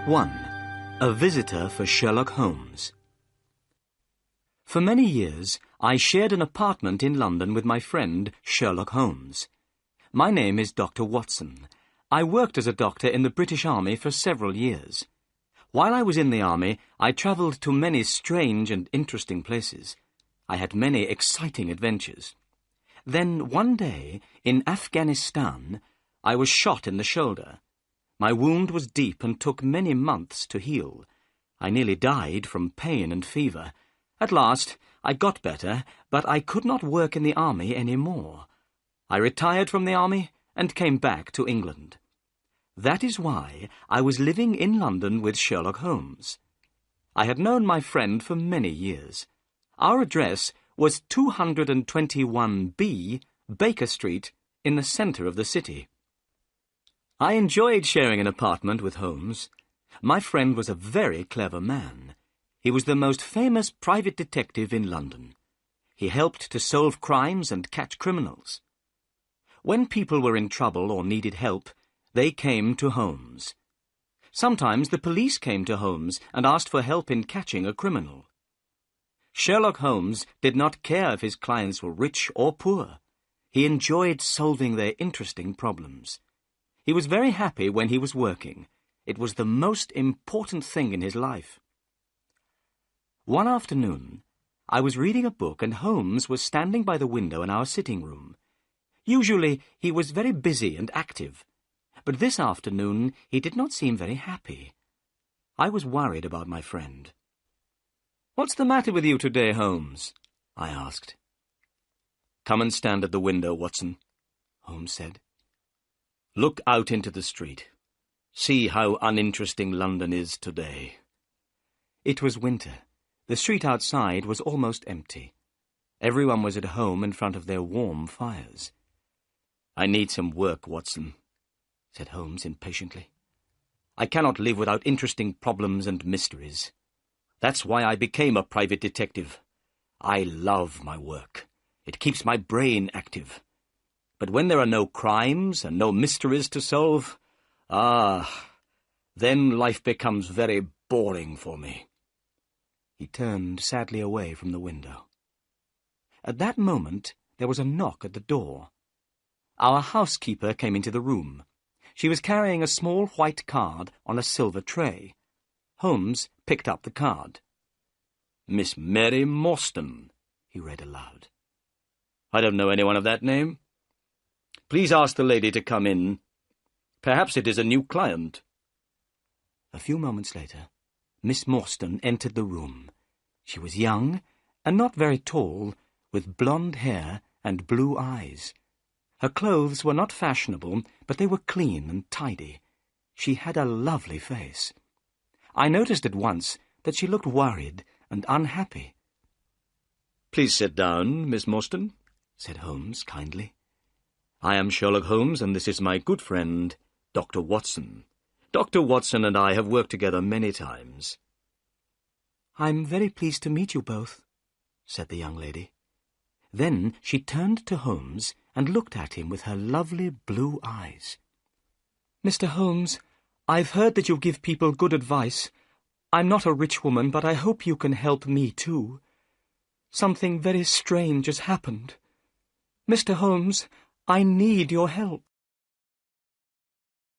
1. A visitor for Sherlock Holmes. For many years, I shared an apartment in London with my friend Sherlock Holmes. My name is Dr. Watson. I worked as a doctor in the British Army for several years. While I was in the army, I travelled to many strange and interesting places. I had many exciting adventures. Then, one day, in Afghanistan, I was shot in the shoulder. My wound was deep and took many months to heal. I nearly died from pain and fever. At last, I got better, but I could not work in the army any more. I retired from the army and came back to England. That is why I was living in London with Sherlock Holmes. I had known my friend for many years. Our address was 221B, Baker Street, in the centre of the city. I enjoyed sharing an apartment with Holmes. My friend was a very clever man. He was the most famous private detective in London. He helped to solve crimes and catch criminals. When people were in trouble or needed help, they came to Holmes. Sometimes the police came to Holmes and asked for help in catching a criminal. Sherlock Holmes did not care if his clients were rich or poor. He enjoyed solving their interesting problems. He was very happy when he was working. It was the most important thing in his life. One afternoon, I was reading a book and Holmes was standing by the window in our sitting room. Usually, he was very busy and active, but this afternoon he did not seem very happy. I was worried about my friend. "What's the matter with you today, Holmes?" I asked. "Come and stand at the window, Watson," Holmes said. "Look out into the street. See how uninteresting London is today." It was winter. The street outside was almost empty. Everyone was at home in front of their warm fires. "I need some work, Watson," said Holmes impatiently. "I cannot live without interesting problems and mysteries. That's why I became a private detective. I love my work. It keeps my brain active. But when there are no crimes and no mysteries to solve, then life becomes very boring for me." He turned sadly away from the window. At that moment, there was a knock at the door. Our housekeeper came into the room. She was carrying a small white card on a silver tray. Holmes picked up the card. "Miss Mary Morstan," he read aloud. "I don't know anyone of that name. Please ask the lady to come in. Perhaps it is a new client." A few moments later, Miss Morstan entered the room. She was young and not very tall, with blonde hair and blue eyes. Her clothes were not fashionable, but they were clean and tidy. She had a lovely face. I noticed at once that she looked worried and unhappy. "Please sit down, Miss Morstan," said Holmes kindly. "I am Sherlock Holmes, and this is my good friend, Dr. Watson. Dr. Watson and I have worked together many times." "I'm very pleased to meet you both," said the young lady. Then she turned to Holmes and looked at him with her lovely blue eyes. "Mr. Holmes, I've heard that you give people good advice. I'm not a rich woman, but I hope you can help me too. Something very strange has happened. Mr. Holmes, I need your help."